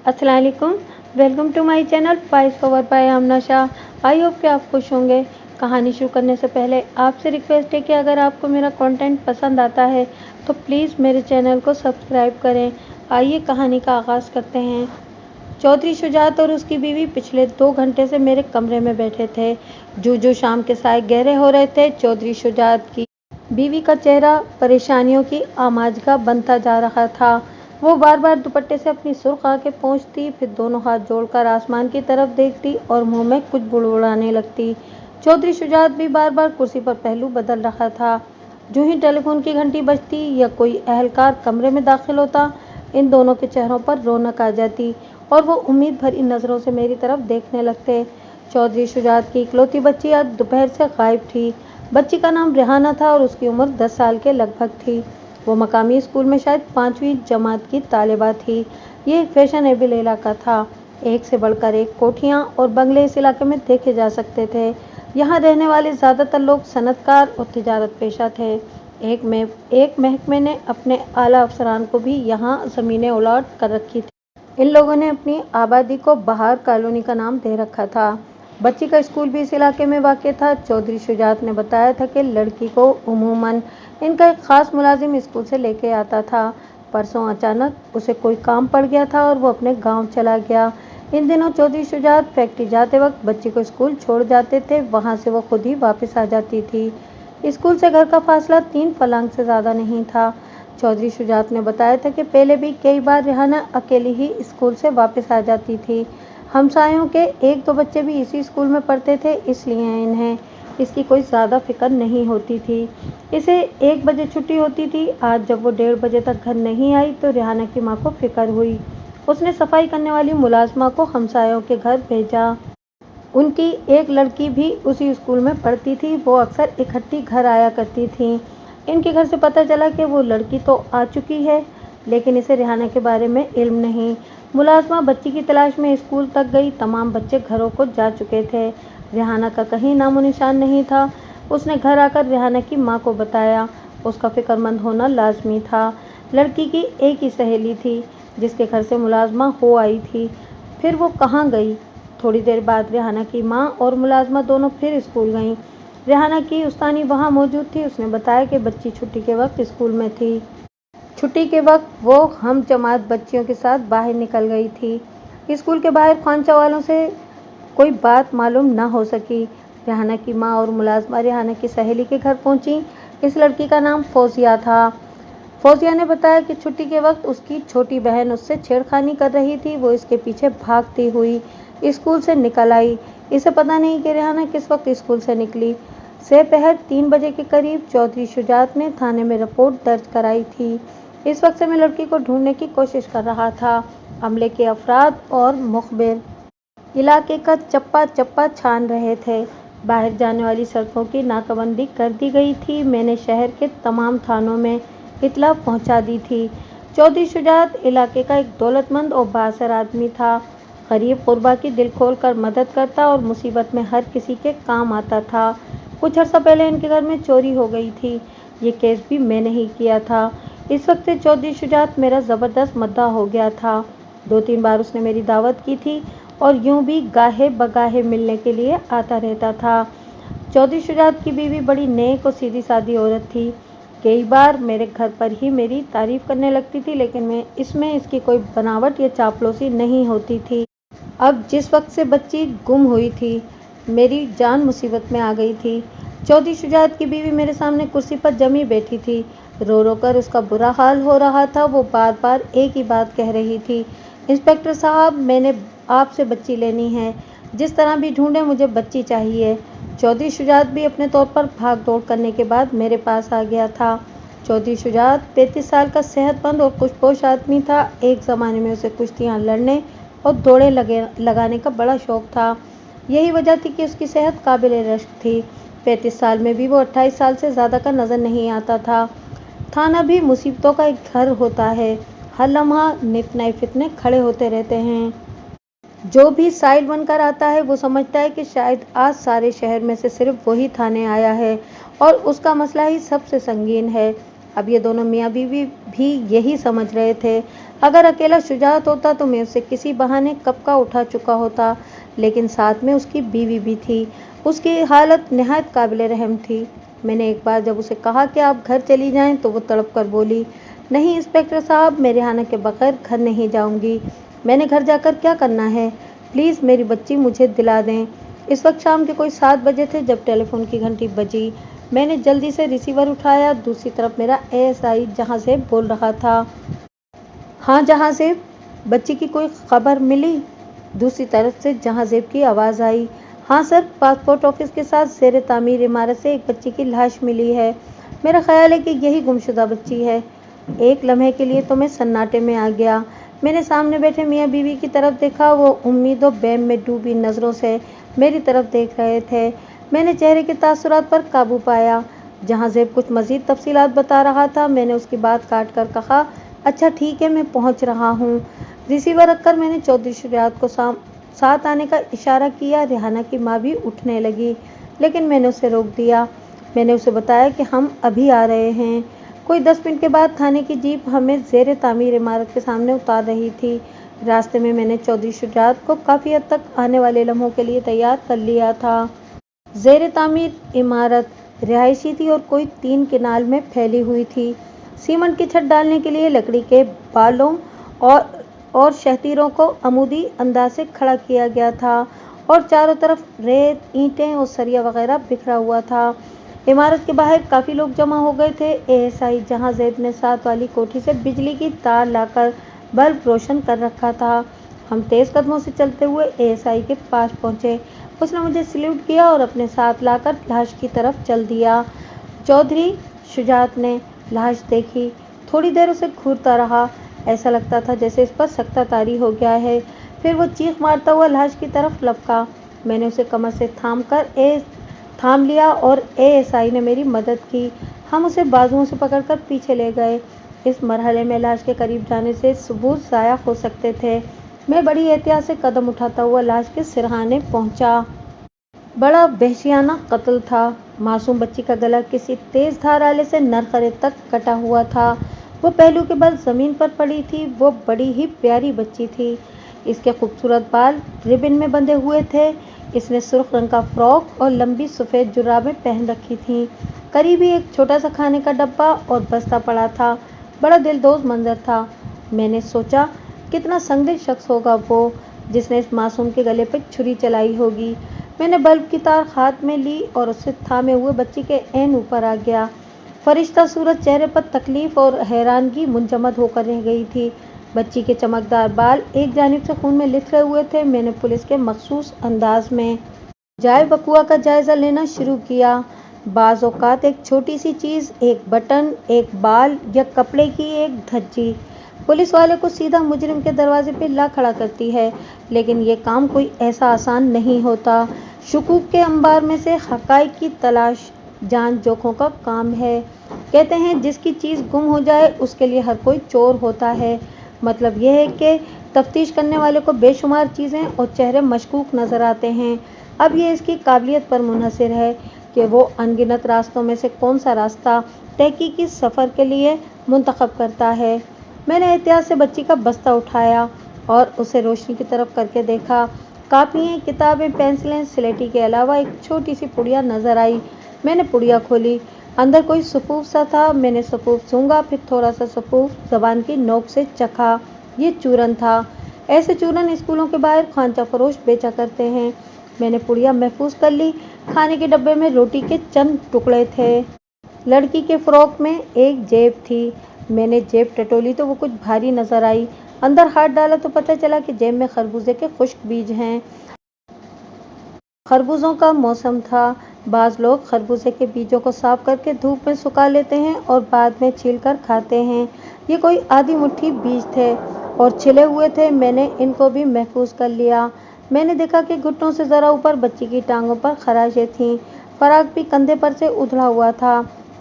अस्सलाम वालेकुम। Welcome to my channel voice over by Aamna Shah. I hope कि आप खुश होंगे। कहानी शुरू करने से पहले आपसे रिक्वेस्ट है कि अगर आपको मेरा कंटेंट पसंद आता है तो प्लीज़ मेरे चैनल को सब्सक्राइब करें। आइए कहानी का आगाज़ करते हैं। चौधरी शुजात और उसकी बीवी पिछले 2 घंटे से मेरे कमरे में बैठे थे। जो शाम के साए गहरे हो रहे थे, चौधरी शुजात की बीवी का चेहरा परेशानियों की आमाज का बनता जा रहा था। वो बार बार दुपट्टे से अपनी सुर्ख आंखें पोंछती, फिर दोनों हाथ जोड़कर आसमान की तरफ देखती और मुंह में कुछ बुड़बुड़ाने लगती। चौधरी शुजात भी बार बार कुर्सी पर पहलू बदल रहा था। जो ही टेलीफोन की घंटी बजती या कोई अहलकार कमरे में दाखिल होता, इन दोनों के चेहरों पर रौनक आ जाती और वो उम्मीद भरी नज़रों से मेरी तरफ देखने लगते। चौधरी शुजात की इकलौती बच्ची आज दोपहर से गायब थी। बच्ची का नाम रेहाना था और उसकी उम्र 10 साल के लगभग थी। वो मकामी स्कूल में शायद 5वीं जमात की तालिबा थी। ये एक फैशनेबल इलाका था। एक से बढ़कर एक कोठियाँ और बंगले इस इलाके में देखे जा सकते थे। यहाँ रहने वाले ज़्यादातर लोग सनतकार और तिजारत पेशा थे। एक महकमे ने अपने आला अफसरान को भी यहाँ ज़मीनें अलॉट कर रखी थी। इन लोगों ने अपनी आबादी को बहार कॉलोनी का नाम दे रखा था। बच्ची का स्कूल भी इस इलाके में वाक़ था। चौधरी शुजात ने बताया था कि लड़की को उमूमन इनका एक ख़ास मुलाजिम स्कूल से लेके आता था। परसों अचानक उसे कोई काम पड़ गया था और वो अपने गांव चला गया। इन दिनों चौधरी शुजात फैक्ट्री जाते वक्त बच्ची को स्कूल छोड़ जाते थे, वहाँ से वो खुद ही वापस आ जाती थी। स्कूल से घर का फासला 3 फलांग से ज़्यादा नहीं था। चौधरी शुजात ने बताया था कि पहले भी कई बार रेहाना अकेली ही स्कूल से वापस आ जाती थी। हमसायों के 1-2 बच्चे भी इसी स्कूल में पढ़ते थे, इसलिए इन्हें इसकी कोई ज़्यादा फिक्र नहीं होती थी। इसे 1 बजे छुट्टी होती थी। आज जब वो 1:30 बजे तक घर नहीं आई तो रेहाना की माँ को फिक्र हुई। उसने सफाई करने वाली मुलाजमा को हमसायों के घर भेजा। उनकी एक लड़की भी उसी स्कूल में पढ़ती थी। वो अक्सर इकट्ठी घर आया करती थी। इनके घर से पता चला कि वो लड़की तो आ चुकी है, लेकिन इसे रेहाना के बारे में इल्म नहीं। मुलाजमा बच्ची की तलाश में स्कूल तक गई। तमाम बच्चे घरों को जा चुके थे। रेहाना का कहीं नामो निशान नहीं था। उसने घर आकर रेहाना की माँ को बताया। उसका फिक्रमंद होना लाजमी था। लड़की की एक ही सहेली थी जिसके घर से मुलाजमा हो आई थी। फिर वो कहाँ गई? थोड़ी देर बाद रेहाना की माँ और मुलाजमा दोनों फिर स्कूल गईं। रेहाना की उस्तानी वहाँ मौजूद थी। उसने बताया कि बच्ची छुट्टी के वक्त स्कूल में थी। छुट्टी के वक्त वो हम जमात बच्चियों के साथ बाहर निकल गई थी। स्कूल के बाहर ख्वांचा वालों से कोई बात मालूम न हो सकी। रेहाना की माँ और मुलाजमा रेहाना की सहेली के घर पहुंची। इस लड़की का नाम फौजिया था। फौजिया ने बताया कि छुट्टी के वक्त उसकी छोटी बहन उससे छेड़खानी कर रही थी। वो इसके पीछे भागती हुई स्कूल से निकल आई। इसे पता नहीं कि रेहाना किस वक्त स्कूल से निकली। दोपहर 3 बजे के करीब चौधरी शुजात ने थाने में रिपोर्ट दर्ज कराई थी। इस वक्त से मैं लड़की को ढूंढने की कोशिश कर रहा था। अमले के अफराद और मुखबिर इलाके का चप्पा चप्पा छान रहे थे। बाहर जाने वाली सड़कों की नाकाबंदी कर दी गई थी। मैंने शहर के तमाम थानों में इतला पहुंचा दी थी। चौधरी शुजात इलाके का एक दौलतमंद और बाअसर आदमी था। गरीब गुरबा की दिल खोल कर मदद करता और मुसीबत में हर किसी के काम आता था। कुछ अर्सा पहले इनके घर में चोरी हो गई थी। ये केस भी मैंने ही किया था। इस वक्त से चौधरी शुजात मेरा ज़बरदस्त मद्दा हो गया था। 2-3 बार उसने मेरी दावत की थी और यूं भी गाहे बगाहे मिलने के लिए आता रहता था। चौधरी शुजात की बीवी बड़ी नेक और सीधी सादी औरत थी। कई बार मेरे घर पर ही मेरी तारीफ करने लगती थी, लेकिन इसमें इसकी कोई बनावट या चापलूसी नहीं होती थी। अब जिस वक्त से बच्ची गुम हुई थी, मेरी जान मुसीबत में आ गई थी। चौधरी शुजात की बीवी मेरे सामने कुर्सी पर जमी बैठी थी। रो रो कर उसका बुरा हाल हो रहा था। वो बार बार एक ही बात कह रही थी, इंस्पेक्टर साहब, मैंने आपसे बच्ची लेनी है। जिस तरह भी ढूंढे मुझे बच्ची चाहिए। चौधरी शुजात भी अपने तौर पर भाग दौड़ करने के बाद मेरे पास आ गया था। चौधरी शुजात 35 साल का सेहतमंद और खुशपोश आदमी था। एक ज़माने में उसे कुश्तियाँ लड़ने और दौड़े लगाने का बड़ा शौक था। यही वजह थी कि उसकी सेहत काबिल रश्क थी। 35 साल में भी वो 28 साल से ज़्यादा का नज़र नहीं आता था। थाना भी मुसीबतों का एक घर होता है। हर लम्हा नित नए फितने खड़े होते रहते हैं। जो भी साइल बनकर आता है वो समझता है कि शायद आज सारे शहर में से सिर्फ वही थाने आया है और उसका मसला ही सबसे संगीन है। अब ये दोनों मियाँ बीवी भी यही समझ रहे थे। अगर अकेला शुजात होता तो मैं उसे किसी बहाने कब का उठा चुका होता, लेकिन साथ में उसकी बीवी भी थी। उसकी हालत निहायत काबिल रहम थी। मैंने एक बार जब उसे कहा कि आप घर चली जाएं तो वो तड़प कर बोली, नहीं इंस्पेक्टर साहब, मेरे आने के बगैर घर नहीं जाऊंगी। मैंने घर जाकर क्या करना है, प्लीज़ मेरी बच्ची मुझे दिला दें। इस वक्त शाम के कोई 7 बजे थे जब टेलीफोन की घंटी बजी। मैंने जल्दी से रिसीवर उठाया। दूसरी तरफ मेरा एएसआई जहांज़ेब बोल रहा था। हाँ जहांज़ेब, बच्ची की कोई खबर मिली? दूसरी तरफ से जहांज़ेब की आवाज़ आई। हाँ सर, पासपोर्ट ऑफिस के साथ ज़ेर तामीर इमारत से एक बच्ची की लाश मिली है। मेरा ख्याल है कि यही गुमशुदा बच्ची है। एक लम्हे के लिए तो मैं सन्नाटे में आ गया। मैंने सामने बैठे मियाँ बीवी की तरफ देखा। वो उम्मीद और बैम में डूबी नज़रों से मेरी तरफ देख रहे थे। मैंने चेहरे के तासुरात पर काबू पाया। जहांज़ेब कुछ मज़ीद तफसीलात बता रहा था। मैंने उसकी बात काट कर कहा, अच्छा ठीक है, मैं पहुंच रहा हूं। रिसीवर रखकर मैंने चौधरी शुजात को साथ आने का इशारा किया। रेहाना की माँ भी उठने लगी, लेकिन मैंने उसे रोक दिया। मैंने उसे बताया कि हम अभी आ रहे हैं। कोई 10 मिनट के बाद थाने की जीप हमें ज़ेर तामीर इमारत के सामने उतार रही थी। रास्ते में मैंने चौधरी शुजात को काफ़ी हद तक आने वाले लम्हों के लिए तैयार कर लिया था। ज़ेर तामीर इमारत रिहायशी थी और कोई 3 किनाल में फैली हुई थी। सीमेंट की छत डालने के लिए लकड़ी के बालों और शहतीरों को अमूदी अंदाज से खड़ा किया गया था और चारों तरफ रेत, ईंटें और सरिया वगैरह बिखरा हुआ था। इमारत के बाहर काफ़ी लोग जमा हो गए थे। एएसआई जहांज़ेब ने साथ वाली कोठी से बिजली की तार लाकर बल्ब रोशन कर रखा था। हम तेज़ कदमों से चलते हुए एएसआई के पास पहुंचे। उसने मुझे सल्यूट किया और अपने साथ लाकर लाश की तरफ चल दिया। चौधरी शुजात ने लाश देखी। थोड़ी देर उसे घूरता रहा। ऐसा लगता था जैसे इस पर सख्ता तारी हो गया है। फिर वो चीख मारता हुआ लाश की तरफ लपका। मैंने उसे कमर से थाम लिया और एएसआई ने मेरी मदद की। हम उसे बाजुओं से पकड़कर पीछे ले गए। इस मरहले में लाश के करीब जाने से सबूत ज़ाया हो सकते थे। मैं बड़ी एहतियात से कदम उठाता हुआ लाश के सिरहाने पहुंचा। बड़ा वहशियाना कत्ल था। मासूम बच्ची का गला किसी तेज धार आले से नरकरे तक कटा हुआ था। वो पहलू के बल जमीन पर पड़ी थी। वो बड़ी ही प्यारी बच्ची थी। इसके खूबसूरत बाल रिबन में बंधे हुए थे। इसने सुर्ख रंग का फ्रॉक और लंबी सफ़ेद जुराबें पहन रखी थीं। करीब ही एक छोटा सा खाने का डब्बा और बस्ता पड़ा था। बड़ा दिलदोज मंजर था। मैंने सोचा, कितना संदिग्ध शख्स होगा वो जिसने इस मासूम के गले पर छुरी चलाई होगी। मैंने बल्ब की तार हाथ में ली और उसे थामे हुए बच्ची के ऐन ऊपर आ गया। फरिश्ता सूरत चेहरे पर तकलीफ और हैरानगी मुंजमद होकर रह गई थी। बच्ची के चमकदार बाल एक जानिब से खून में लिथड़े हुए थे। मैंने पुलिस के मखसूस अंदाज में जाए वकुआ का जायज़ा लेना शुरू किया। बाज़ औक़ात एक छोटी सी चीज़, एक बटन, एक बाल या कपड़े की एक धज्जी पुलिस वाले को सीधा मुजरिम के दरवाजे पर ला खड़ा करती है, लेकिन ये काम कोई ऐसा आसान नहीं होता। शुकूक के अंबार में से हक़ाइक़ की तलाश जान जोखों का काम है। कहते हैं जिसकी चीज़ गुम हो जाए उसके लिए हर कोई चोर होता है। मतलब यह है कि तफ्तीश करने वाले को बेशुमार चीज़ें और चेहरे मशकूक नज़र आते हैं। अब ये इसकी काबिलियत पर मुनहसर है कि वो अनगिनत रास्तों में से कौन सा रास्ता तहकीकी सफ़र के लिए मुंतखब करता है। मैंने एहतियात से बच्ची का बस्ता उठाया और उसे रोशनी की तरफ करके देखा। कापियाँ, किताबें, पेंसिलें, स्लेटी के अलावा एक छोटी सी पुड़िया नज़र आई। मैंने पुड़िया खोली। अंदर कोई सफ़ूफ सा था। मैंने सफ़ूफ सूंघा, फिर थोड़ा सा सफ़ूफ ज़बान की नोक से चखा। ये चूरन था। ऐसे चूरन स्कूलों के बाहर खांचा फरोश बेचा करते हैं। मैंने पुड़िया महफूज कर ली। खाने के डब्बे में रोटी के चंद टुकड़े थे। लड़की के फ्रॉक में एक जेब थी। मैंने जेब टटोली तो वो कुछ भारी नज़र आई। अंदर हाथ डाला तो पता चला कि जेब में खरबूजे के खुश्क बीज हैं। खरबूजों का मौसम था। बाज़ लोग खरबूजे के बीजों को साफ करके धूप में सुखा लेते हैं और बाद में छील कर खाते हैं। ये कोई आधी मुट्ठी बीज थे और छिले हुए थे। मैंने इनको भी महफूज कर लिया। मैंने देखा कि घुटनों से ज़रा ऊपर बच्ची की टांगों पर खराशें थीं। फराक भी कंधे पर से उधड़ा हुआ था।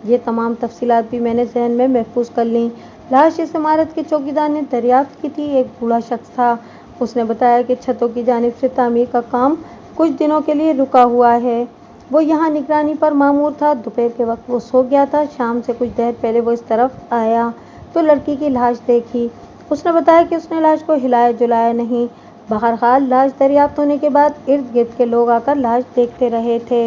ये तमाम तफसीलात भी मैंने जहन में महफूज कर लीं। लाश इस इमारत के चौकीदार ने दरियाफ्त की थी। एक बूढ़ा शख्स था। उसने बताया कि छतों की जानिब से तामीर का काम कुछ दिनों के लिए रुका हुआ है। وہ یہاں نگرانی پر مامور تھا۔ دوپہر کے وقت وہ سو گیا تھا۔ شام سے کچھ دیر پہلے وہ اس طرف آیا تو لڑکی کی لاش دیکھی۔ اس نے بتایا کہ اس نے لاش کو ہلایا جلایا نہیں۔ بہرحال لاش دریافت ہونے کے بعد ارد گرد کے لوگ آ کر لاش دیکھتے رہے تھے۔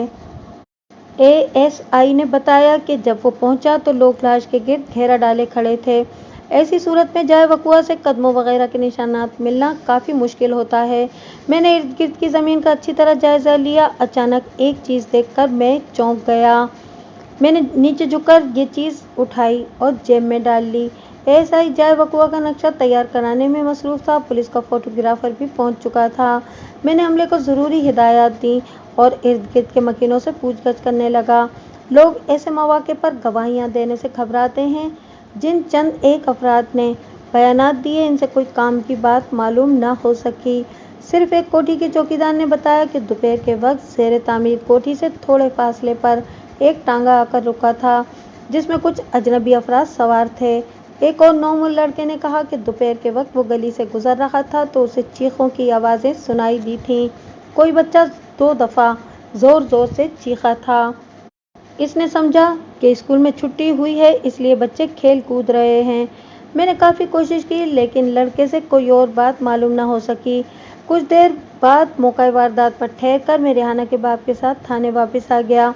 ASI نے بتایا کہ جب وہ پہنچا تو لوگ لاش کے گرد گھیرا ڈالے کھڑے تھے۔ ایسی صورت میں جائے وقوع سے قدموں وغیرہ کے نشانات ملنا کافی مشکل ہوتا ہے۔ میں نے ارد گرد کی زمین کا اچھی طرح جائزہ لیا۔ اچانک ایک چیز دیکھ کر میں چونک گیا۔ میں نے نیچے جھک کر یہ چیز اٹھائی اور جیب میں ڈال لی۔ ASI جائے وقوع کا نقشہ تیار کرانے میں مصروف تھا۔ پولیس کا فوٹوگرافر بھی پہنچ چکا تھا۔ میں نے عملے کو ضروری ہدایات دیں اور ارد گرد کے مکینوں سے پوچھ گچھ کرنے لگا۔ لوگ ایسے مواقع پر گواہیاں دینے سے گھبراتے ہیں۔ جن چند ایک افراد نے بیانات دیے ان سے کوئی کام کی بات معلوم نہ ہو سکی۔ صرف ایک کوٹھی کے چوکیدار نے بتایا کہ دوپہر کے وقت زیر تعمیر کوٹھی سے تھوڑے فاصلے پر ایک ٹانگا آ کر رکا تھا جس میں کچھ اجنبی افراد سوار تھے۔ ایک اور نومول لڑکے نے کہا کہ دوپہر کے وقت وہ گلی سے گزر رہا تھا تو اسے چیخوں کی آوازیں سنائی دی تھیں۔ کوئی بچہ 2 دفعہ زور زور سے چیخا تھا۔ اس نے سمجھا کہ اسکول میں چھٹی ہوئی ہے اس لیے بچے کھیل کود رہے ہیں۔ میں نے کافی کوشش کی لیکن لڑکے سے کوئی اور بات معلوم نہ ہو سکی۔ کچھ دیر بعد موقع واردات پر ٹھہر کر میں ریحانہ کے باپ کے ساتھ تھانے واپس آ گیا۔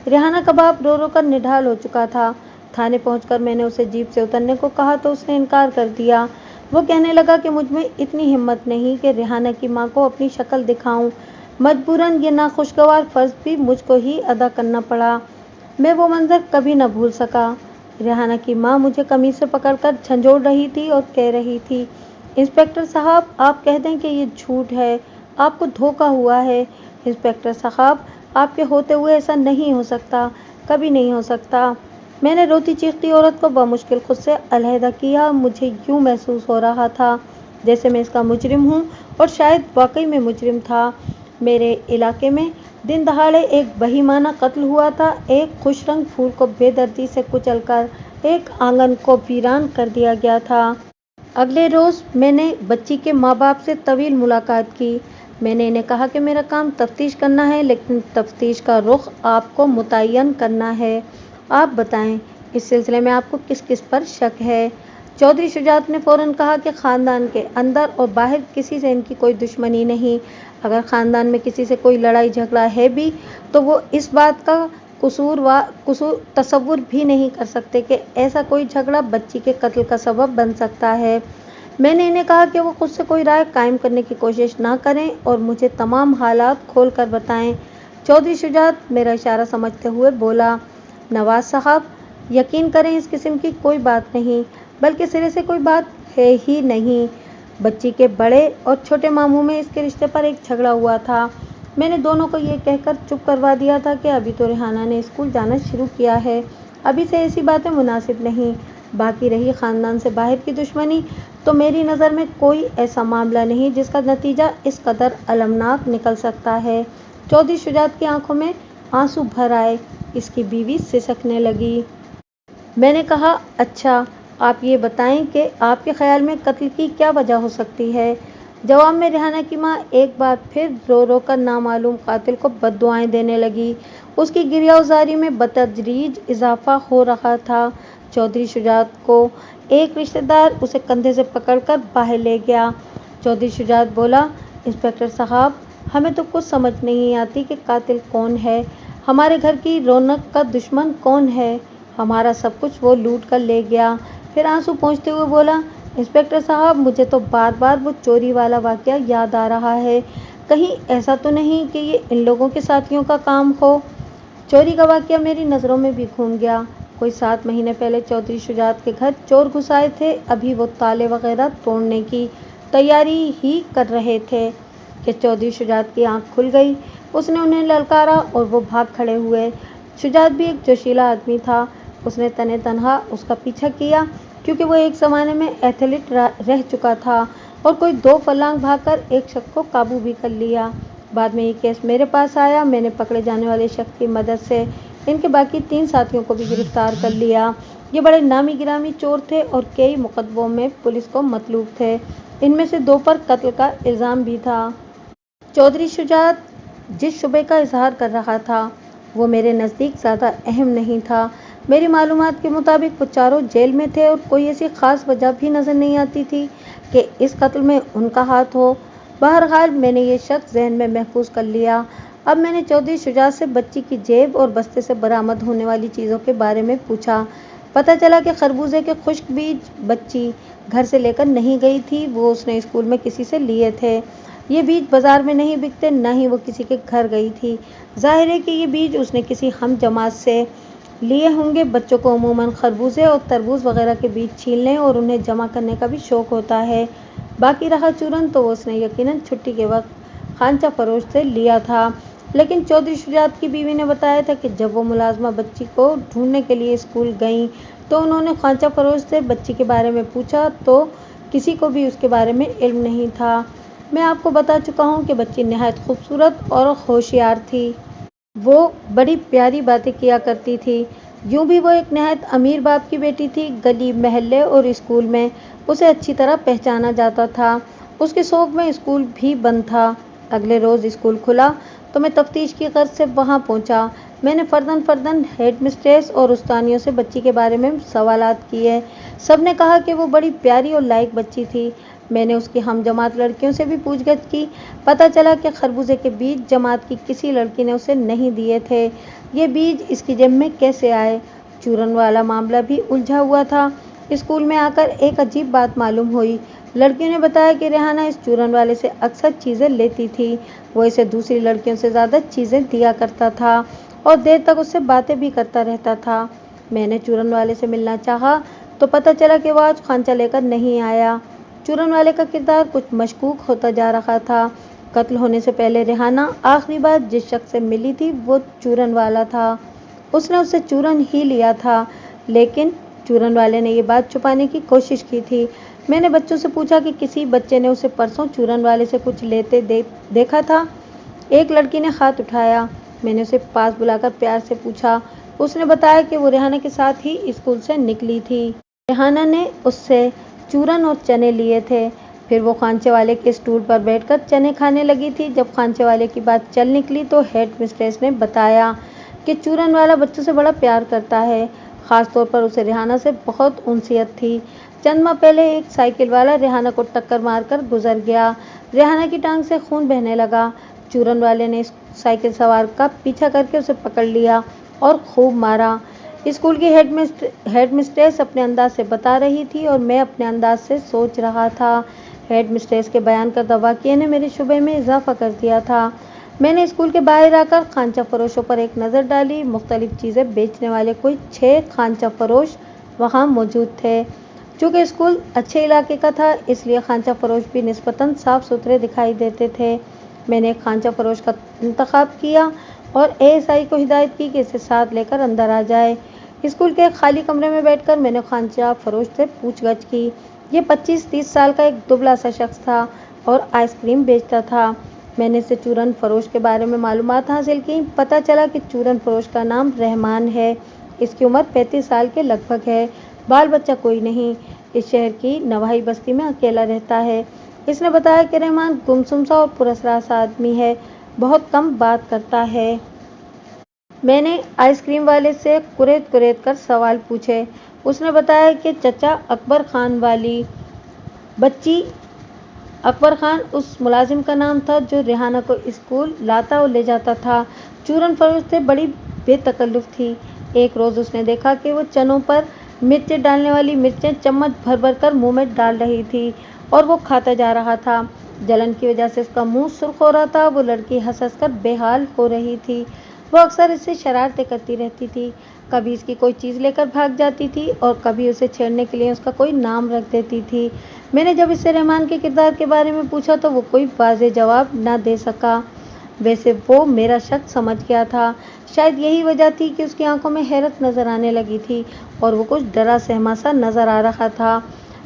ریحانہ کا باپ رو رو کر نڈھال ہو چکا تھا۔ تھانے پہنچ کر میں نے اسے جیپ سے اترنے کو کہا تو اس نے انکار کر دیا۔ وہ کہنے لگا کہ مجھ میں اتنی ہمت نہیں کہ ریحانہ کی ماں کو اپنی شکل دکھاؤں۔ مجبوراً یہ ناخوشگوار فرض بھی مجھ کو ہی ادا کرنا پڑا۔ میں وہ منظر کبھی نہ بھول سکا۔ ریحانہ کی ماں مجھے قمیض سے پکڑ کر جھنجھوڑ رہی تھی اور کہہ رہی تھی، انسپکٹر صاحب آپ کہہ دیں کہ یہ جھوٹ ہے، آپ کو دھوکہ ہوا ہے۔ انسپکٹر صاحب آپ کے ہوتے ہوئے ایسا نہیں ہو سکتا، کبھی نہیں ہو سکتا۔ میں نے روتی چیختی عورت کو بمشکل خود سے علیحدہ کیا۔ مجھے یوں محسوس ہو رہا تھا جیسے میں اس کا مجرم ہوں اور شاید واقعی میں مجرم تھا۔ میرے علاقے میں دن دہاڑے ایک بہیمانہ قتل ہوا تھا۔ ایک خوش رنگ پھول کو بے دردی سے کچل کر ایک آنگن کو ویران کر دیا گیا تھا۔ اگلے روز میں نے بچی کے ماں باپ سے طویل ملاقات کی۔ میں نے انہیں کہا کہ میرا کام تفتیش کرنا ہے لیکن تفتیش کا رخ آپ کو متعین کرنا ہے۔ آپ بتائیں اس سلسلے میں آپ کو کس کس پر شک ہے؟ چودھری شجاعت نے فوراً کہا کہ خاندان کے اندر اور باہر کسی سے ان کی کوئی دشمنی نہیں۔ اگر خاندان میں کسی سے کوئی لڑائی جھگڑا ہے بھی تو وہ اس بات کا تصور بھی نہیں کر سکتے کہ ایسا کوئی جھگڑا بچی کے قتل کا سبب بن سکتا ہے۔ میں نے انہیں کہا کہ وہ خود سے کوئی رائے قائم کرنے کی کوشش نہ کریں اور مجھے تمام حالات کھول کر بتائیں۔ چودھری شجاعت میرا اشارہ سمجھتے ہوئے بولا، نواز صاحب یقین کریں اس قسم کی کوئی بات نہیں، بلکہ سرے سے کوئی بات ہے ہی نہیں۔ بچی کے بڑے اور چھوٹے ماموں میں اس کے رشتے پر ایک جھگڑا ہوا تھا۔ میں نے دونوں کو یہ کہہ کر چپ کروا دیا تھا کہ ابھی تو ریحانہ نے اسکول جانا شروع کیا ہے، ابھی سے ایسی باتیں مناسب نہیں۔ باقی رہی خاندان سے باہر کی دشمنی تو میری نظر میں کوئی ایسا معاملہ نہیں جس کا نتیجہ اس قدر المناک نکل سکتا ہے۔ چودھری شجاعت کی آنکھوں میں آنسو بھر آئے۔ اس کی بیوی سسکنے لگی۔ میں نے کہا، اچھا آپ یہ بتائیں کہ آپ کے خیال میں قتل کی کیا وجہ ہو سکتی ہے؟ جواب میں ریحانہ کی ماں ایک بار پھر رو رو کر نامعلوم قاتل کو بد دعائیں دینے لگی۔ اس کی گریہ وزاری میں بتدریج اضافہ ہو رہا تھا۔ چودھری شجاعت کو ایک رشتہ دار اسے کندھے سے پکڑ کر باہر لے گیا۔ چودھری شجاعت بولا، انسپکٹر صاحب ہمیں تو کچھ سمجھ نہیں آتی کہ قاتل کون ہے، ہمارے گھر کی رونق کا دشمن کون ہے، ہمارا سب کچھ وہ لوٹ کر لے گیا۔ پھر آنسو پونچھتے ہوئے بولا، انسپکٹر صاحب مجھے تو بار بار وہ چوری والا واقعہ یاد آ رہا ہے، کہیں ایسا تو نہیں کہ یہ ان لوگوں کے ساتھیوں کا کام ہو؟ چوری کا واقعہ میری نظروں میں بھی گھوم گیا۔ کوئی 7 مہینے پہلے چودھری شجاعت کے گھر چور گھس آئے تھے۔ ابھی وہ تالے وغیرہ توڑنے کی تیاری ہی کر رہے تھے کہ چودھری شجاعت کی آنکھ کھل گئی۔ اس نے انہیں للکارا اور وہ بھاگ کھڑے ہوئے۔ شجاعت بھی ایک جوشیلا آدمی تھا۔ اس نے تنے تنہا اس کا پیچھا کیا کیونکہ وہ ایک زمانے میں ایتھلیٹ رہ چکا تھا اور کوئی 2 فلنگ بھاگ کر ایک شخص کو قابو بھی کر لیا۔ بعد میں یہ کیس میرے پاس آیا۔ میں نے پکڑے جانے والے شخص کی مدد سے ان کے باقی 3 ساتھیوں کو بھی گرفتار کر لیا۔ یہ بڑے نامی گرامی چور تھے اور کئی مقدموں میں پولیس کو مطلوب تھے۔ ان میں سے 2 پر قتل کا الزام بھی تھا۔ چودھری شجاعت جس شبے کا اظہار کر رہا تھا وہ میرے نزدیک زیادہ اہم نہیں تھا۔ میری معلومات کے مطابق وہ چاروں جیل میں تھے اور کوئی ایسی خاص وجہ بھی نظر نہیں آتی تھی کہ اس قتل میں ان کا ہاتھ ہو۔ بہرحال میں نے یہ شخص ذہن میں محفوظ کر لیا۔ اب میں نے چودھری شجاعت سے بچی کی جیب اور بستے سے برآمد ہونے والی چیزوں کے بارے میں پوچھا۔ پتہ چلا کہ خربوزے کے خشک بیج بچی گھر سے لے کر نہیں گئی تھی، وہ اس نے اسکول میں کسی سے لیے تھے۔ یہ بیج بازار میں نہیں بکتے، نہ ہی وہ کسی کے گھر گئی تھی۔ ظاہر ہے کہ یہ بیج اس نے کسی ہم جماعت سے لیے ہوں گے۔ بچوں کو عموماً خربوزے اور تربوز وغیرہ کے بیج چھیلنے اور انہیں جمع کرنے کا بھی شوق ہوتا ہے۔ باقی رہا چورن، تو اس نے یقیناً چھٹی کے وقت خانچہ فروش سے لیا تھا۔ لیکن چودھری شجاعت کی بیوی نے بتایا تھا کہ جب وہ ملازمہ بچی کو ڈھونڈنے کے لیے اسکول گئیں تو انہوں نے خانچہ فروش سے بچی کے بارے میں پوچھا تو کسی کو بھی اس کے بارے میں علم نہیں تھا۔ میں آپ کو بتا چکا ہوں کہ بچی نہایت خوبصورت اور ہوشیار تھی۔ وہ بڑی پیاری باتیں کیا کرتی تھی۔ یوں بھی وہ ایک نہایت امیر باپ کی بیٹی تھی۔ گلی محلے اور اسکول میں اسے اچھی طرح پہچانا جاتا تھا۔ اس کے شوق میں اسکول بھی بند تھا۔ اگلے روز اسکول کھلا تو میں تفتیش کی غرض سے وہاں پہنچا۔ میں نے فرداً ہیڈ مسٹریس اور استانیوں سے بچی کے بارے میں سوالات کیے۔ سب نے کہا کہ وہ بڑی پیاری اور لائق بچی تھی۔ میں نے اس کی ہم جماعت لڑکیوں سے بھی پوچھ گچھ کی۔ پتہ چلا کہ خربوزے کے بیج جماعت کی کسی لڑکی نے اسے نہیں دیے تھے۔ یہ بیج اس کی جیب میں کیسے آئے؟ چورن والا معاملہ بھی الجھا ہوا تھا۔ اسکول میں آ کر ایک عجیب بات معلوم ہوئی۔ لڑکیوں نے بتایا کہ ریحانہ اس چورن والے سے اکثر چیزیں لیتی تھی۔ وہ اسے دوسری لڑکیوں سے زیادہ چیزیں دیا کرتا تھا اور دیر تک اس سے باتیں بھی کرتا رہتا تھا۔ میں نے چورن والے سے ملنا چاہا تو پتہ چلا کہ وہ آج خانچہ لے کر نہیں آیا۔ چورن والے کا کردار کچھ مشکوک ہوتا جا رہا تھا۔ قتل ہونے سے پہلے ریحانہ آخری بار جس شخص سے ملی تھی وہ چورن والا تھا۔ اس نے اس سے چورن ہی لیا تھا، لیکن چورن والے نے یہ بات چھپانے کی کوشش کی تھی۔ میں نے بچوں سے پوچھا کہ کسی بچے نے اسے پرسوں چورن والے سے کچھ لیتے دیکھا تھا؟ ایک لڑکی نے ہاتھ اٹھایا۔ میں نے اسے پاس بلا کر پیار سے پوچھا۔ اس نے بتایا کہ وہ ریحانہ کے ساتھ ہی اسکول سے نکلی تھی۔ ریحانہ نے اس سے چورن اور چنے لیے تھے۔ پھر وہ خانچے والے کے اسٹول پر بیٹھ کر چنے کھانے لگی تھی۔ جب خانچے والے کی بات چل نکلی تو ہیڈ مسٹریس نے بتایا کہ چورن والا بچوں سے بڑا پیار کرتا ہے، خاص طور پر اسے ریحانہ سے بہت انسیت تھی۔ چند ماہ پہلے ایک سائیکل والا ریحانہ کو ٹکر مار کر گزر گیا۔ ریحانہ کی ٹانگ سے خون بہنے لگا۔ چورن والے نے سائیکل سوار کا پیچھا کر کے اسے پکڑ لیا اور خوب مارا۔ اسکول کی ہیڈ مسٹریس اپنے انداز سے بتا رہی تھی اور میں اپنے انداز سے سوچ رہا تھا۔ ہیڈ مسٹریس کے بیان کردہ واقعے نے میرے شبے میں اضافہ کر دیا تھا۔ میں نے اسکول کے باہر آ کر خانچہ فروشوں پر ایک نظر ڈالی۔ مختلف چیزیں بیچنے والے کوئی 6 خانچہ فروش وہاں موجود تھے۔ چونکہ اسکول اچھے علاقے کا تھا، اس لیے خانچہ فروش بھی نسبتاً صاف ستھرے دکھائی دیتے تھے۔ میں نے ایک خانچہ فروش کا انتخاب کیا اور ASI کو ہدایت کی کہ اسے ساتھ لے کر اندر آ جائے۔ اسکول کے ایک خالی کمرے میں بیٹھ کر میں نے خانچہ فروش سے پوچھ گچھ کی۔ یہ 25-30 سال کا ایک دبلا سا شخص تھا اور آئس کریم بیچتا تھا۔ میں نے اس سے چورن فروش کے بارے میں معلومات حاصل کی۔ پتہ چلا کہ چورن فروش کا نام رحمان ہے۔ اس کی عمر 35 سال کے لگ بھگ ہے۔ بال بچہ کوئی نہیں۔ اس شہر کی نواحی بستی میں اکیلا رہتا ہے۔ اس نے بتایا کہ رحمان گمسم سا اور پراسرار سا آدمی ہے، بہت کم بات کرتا ہے۔ میں نے آئس کریم والے سے کریت کر سوال پوچھے۔ اس نے بتایا کہ چچا اکبر خان والی بچی، اکبر خان اس ملازم کا نام تھا جو ریحانہ کو اسکول لاتا اور لے جاتا تھا۔ چورن فروش سے بڑی بے تکلف تھی۔ ایک روز اس نے دیکھا کہ وہ چنوں پر مرچیں ڈالنے والی مرچیں چمچ بھر بھر کر منہ میں ڈال رہی تھی اور وہ کھاتا جا رہا تھا۔ جلن کی وجہ سے اس کا منہ سرخ ہو رہا تھا۔ وہ لڑکی ہنس ہنس کر بے حال ہو رہی تھی۔ وہ اکثر اس سے شرارتیں کرتی رہتی تھی، کبھی اس کی کوئی چیز لے کر بھاگ جاتی تھی اور کبھی اسے چھیڑنے کے لیے اس کا کوئی نام رکھ دیتی تھی۔ میں نے جب اس سے رحمان کے کردار کے بارے میں پوچھا تو وہ کوئی واضح جواب نہ دے سکا۔ ویسے وہ میرا شک سمجھ گیا تھا۔ شاید یہی وجہ تھی کہ اس کی آنکھوں میں حیرت نظر آنے لگی تھی اور وہ کچھ ڈرا سہما سا نظر آ رہا تھا۔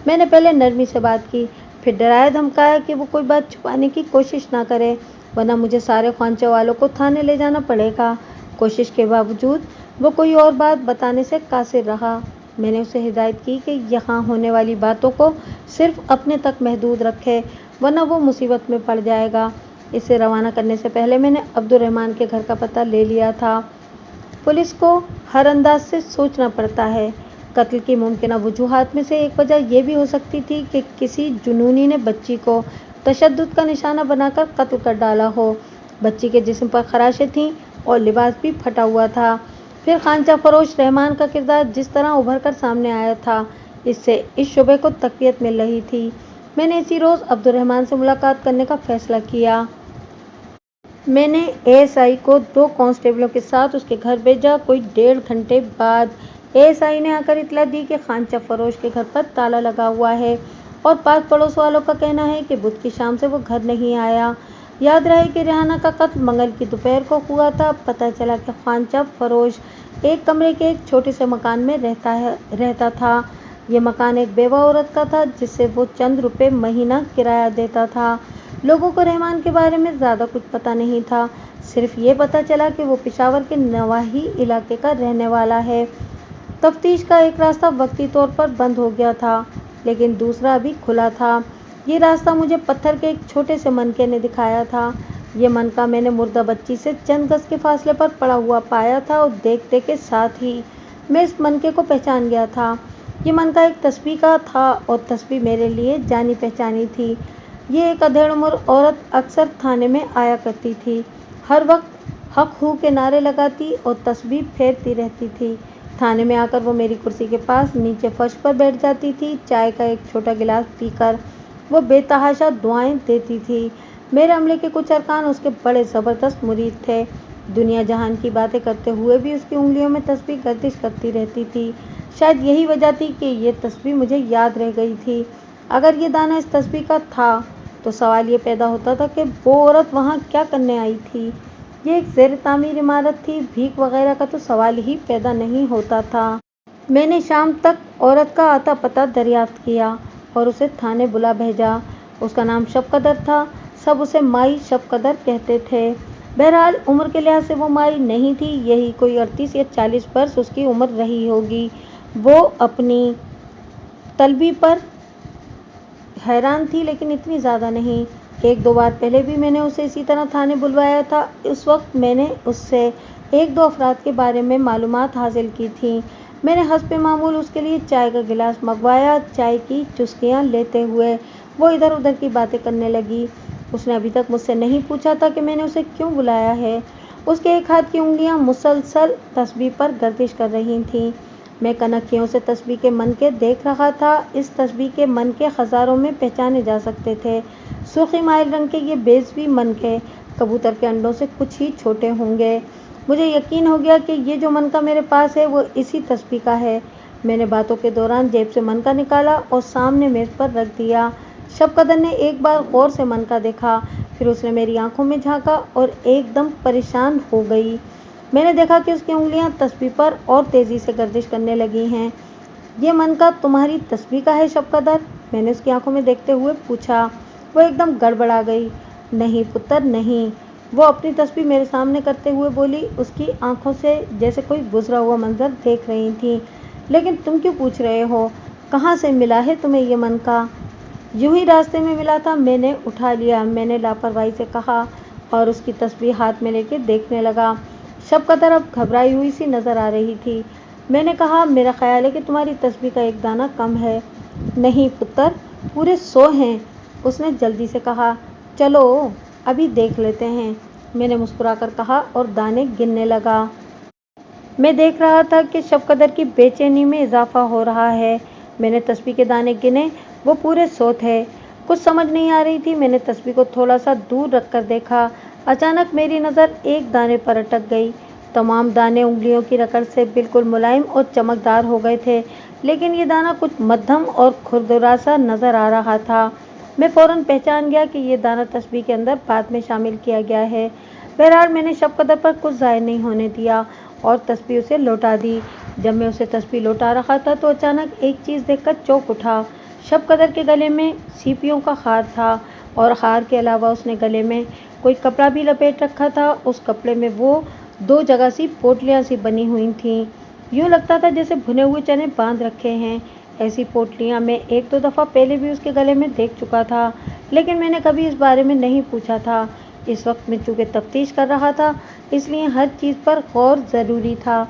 میں نے پہلے نرمی سے بات کی، پھر ڈرایا دھمکایا کہ وہ کوئی بات چھپانے کی کوشش نہ کرے، ورنہ مجھے سارے خوانچے والوں کو تھانے لے جانا پڑے گا۔ کوشش کے باوجود وہ کوئی اور بات بتانے سے قاصر رہا۔ میں نے اسے ہدایت کی کہ یہاں ہونے والی باتوں کو صرف اپنے تک محدود رکھے، ورنہ وہ مصیبت میں پڑ جائے گا۔ اسے روانہ کرنے سے پہلے میں نے عبد الرحمان کے گھر کا پتہ لے لیا تھا۔ पुलिस को हर अंदाज से सोचना पड़ता है। कत्ल की मुमकिन वजूहात में से एक वजह यह भी हो सकती थी कि किसी जुनूनी ने बच्ची को तशद्दुद का निशाना बनाकर कत्ल कर डाला हो। बच्ची के जिस्म पर खराशें थीं और लिबास भी फटा हुआ था। फिर खांचा फरोश रहमान का किरदार जिस तरह उभर कर सामने आया था, इससे इस शुबे को तक़वियत मिल रही थी। मैंने इसी रोज़ अब्दुर्रहमान से मुलाकात करने का फैसला किया। मैंने एएसआई को 2 कांस्टेबलों के साथ उसके घर भेजा। कोई 1.5 घंटे बाद एएसआई ने आकर इतला दी कि खांचा फरोश के घर पर ताला लगा हुआ है और पास पड़ोस वालों का कहना है कि बुध की शाम से वो घर नहीं आया। याद रहे कि रेहाना का कत्ल मंगल की दोपहर को हुआ था। पता चला कि खांचा फरोश एक कमरे के एक छोटे से मकान में रहता था। ये मकान एक बेवा औरत का था जिससे वो चंद रुपए महीना किराया देता था। लोगों को रहमान के बारे में ज़्यादा कुछ पता नहीं था, सिर्फ ये पता चला कि वो पेशावर के नवाही इलाके का रहने वाला है। तफ्तीश का एक रास्ता वक्ती तौर पर बंद हो गया था, लेकिन दूसरा अभी खुला था। ये रास्ता मुझे पत्थर के एक छोटे से मनके ने दिखाया था। ये मनका मैंने मुर्दा बच्ची से चंद गज के फासले पर पड़ा हुआ पाया था और देखते के साथ ही मैं इस मनके को पहचान गया था। ये मनका एक तस्बीह का था और तस्बीह मेरे लिए जानी पहचानी थी। ये एक अधेड़ उम्र औरत अक्सर थाने में आया करती थी। हर वक्त हक हू के नारे लगाती और तस्बीह फेरती रहती थी। थाने में आकर वो मेरी कुर्सी के पास नीचे फर्श पर बैठ जाती थी। चाय का एक छोटा गिलास पीकर वो बेतहाशा दुआएं देती थी। मेरे अमले के कुछ अरकान उसके बड़े ज़बरदस्त मुरीद थे। दुनिया जहान की बातें करते हुए भी उसकी उंगलियों में तस्बीह गर्दिश करती रहती थी। शायद यही वजह थी कि ये तस्बीह मुझे याद रह गई थी। अगर ये दाना इस तस्बीह का था तो सवाल ये पैदा होता था कि वो औरत वहाँ क्या करने आई थी। ये एक ज़ेर तामीर इमारत थी, भीख वगैरह का तो सवाल ही पैदा नहीं होता था। मैंने शाम तक औरत का आता पता दरियाफ्त किया और उसे थाने बुला भेजा। उसका नाम शब-कदर था। सब उसे माई शब-कदर कहते थे। बहरहाल उम्र के लिहाज से वो माई नहीं थी, यही कोई 38 या 40 वर्ष उसकी उम्र रही होगी। वो अपनी तलबी पर हैरान थी, लेकिन इतनी ज़्यादा नहीं। 1-2 बार पहले भी मैंने उसे इसी तरह थाने बुलवाया था। उस वक्त मैंने उससे 1-2 अफराद के बारे में मालूमात हासिल की थी। मैंने हस्बे मामूल उसके लिए चाय का गिलास मंगवाया। चाय की चुस्कियाँ लेते हुए वो इधर उधर की बातें करने लगी। उसने अभी तक मुझसे नहीं पूछा था कि मैंने उसे क्यों बुलाया है। उसके एक हाथ की उंगलियां मुसलसल तस्बीह पर गर्दिश कर रही थीं। मैं कनखियों से तस्बीह के मनके देख रहा था। इस तस्बीह के मनके हज़ारों में पहचाने जा सकते थे। सुर्खी माइल रंग के ये बेज़वी मनके कबूतर के अंडों से कुछ ही छोटे होंगे। मुझे यकीन हो गया कि ये जो मनका मेरे पास है वो इसी तस्बीह का है। मैंने बातों के दौरान जेब से मनका निकाला और सामने मेज़ पर रख दिया। शब-कदर ने एक बार गौर से मनका देखा, फिर उसने मेरी आंखों में झांका और एकदम परेशान हो गई। मैंने देखा कि उसकी उंगलियां तस्बीह पर और तेज़ी से गर्दिश करने लगी हैं। ये मनका तुम्हारी तस्बीह का है शब-कदर? मैंने उसकी आंखों में देखते हुए पूछा। वो एकदम गड़बड़ा गई। नहीं पुत्र नहीं, वो अपनी तस्बीह मेरे सामने करते हुए बोली। उसकी आंखों से जैसे कोई गुजरा हुआ मंजर देख रही थी। लेकिन तुम क्यों पूछ रहे हो? कहाँ से मिला है तुम्हें ये मनका? यूं ही रास्ते में मिला था, मैंने उठा लिया, मैंने लापरवाही से कहा और उसकी तस्बीह हाथ में लेके देखने लगा। शब-कदर अब घबराई हुई सी नजर आ रही थी। मैंने कहा, मेरा ख्याल है कि तुम्हारी तस्बीह का एक दाना कम है। नहीं पुत्र, पूरे 100 हैं, उसने जल्दी से कहा। चलो अभी देख लेते हैं, मैंने मुस्कुराकर कहा और दाने गिनने लगा। मैं देख रहा था कि शब-कदर की बेचैनी में इजाफा हो रहा है। मैंने तस्बीह के दाने गिने, वो पूरे 100 थे। कुछ समझ नहीं आ रही थी। मैंने तस्बीह को थोड़ा सा दूर रखकर देखा। अचानक मेरी नज़र एक दाने पर अटक गई। तमाम दाने उंगलियों की रकड़ से बिल्कुल मुलायम और चमकदार हो गए थे, लेकिन ये दाना कुछ मध्यम और खुरदुरा सा नज़र आ रहा था। मैं फ़ौरन पहचान गया कि ये दाना तस्बीह के अंदर बाद में शामिल किया गया है। बहरहाल मैंने शब-कदर पर कुछ ज़ाहिर नहीं होने दिया और तस्बीह उसे लौटा दी। जब मैं उसे तस्बीह लौटा रहा था तो अचानक एक चीज़ देखकर चौंक उठा। शब-कदर के गले में सीपियों का हार था और हार के अलावा उसने गले में कोई कपड़ा भी लपेट रखा था। उस कपड़े में वो 2 जगह सी पोटलियाँ सी बनी हुई थीं। यूँ लगता था जैसे भुने हुए चने बांध रखे हैं। ऐसी पोटलियाँ मैं 1-2 दफ़ा पहले भी उसके गले में देख चुका था, लेकिन मैंने कभी इस बारे में नहीं पूछा था। इस वक्त मैं चूंकि तफ्तीश कर रहा था, इसलिए हर चीज़ पर गौर ज़रूरी था।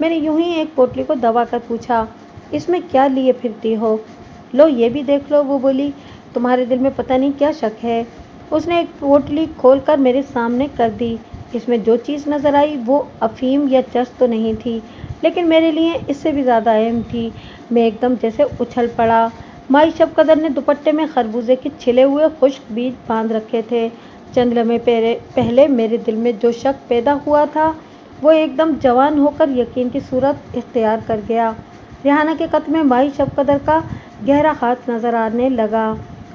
मैंने यूं ही एक पोटली को दबाकर पूछा, इसमें क्या लिए फिरती हो? लो ये भी देख लो, वो बोली। तुम्हारे दिल में पता नहीं क्या शक है? उसने एक पोटली खोलकर मेरे सामने कर दी। इसमें जो चीज़ नज़र आई वो अफीम या चरस तो नहीं थी, लेकिन मेरे लिए इससे भी ज़्यादा अहम थी। मैं एकदम जैसे उछल पड़ा। माई शबकदर ने दुपट्टे में खरबूजे के छिले हुए खुश्क बीज बांध रखे थे। चंद लम्हे पहले मेरे दिल में जो शक पैदा हुआ था वो एकदम जवान होकर यकीन की सूरत इख्तियार कर गया। रेहाना के कत्ल में माई शबकदर का गहरा हाथ नजर आने लगा।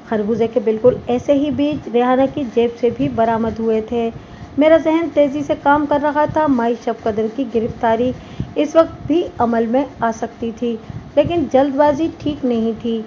खरबूजे के बिल्कुल ऐसे ही बीज रेहाना की जेब से भी बरामद हुए थे। मेरा जहन तेजी से काम कर रहा था। माई शबकदर की गिरफ्तारी इस वक्त भी अमल में आ सकती थी, लेकिन जल्दबाजी ठीक नहीं थी।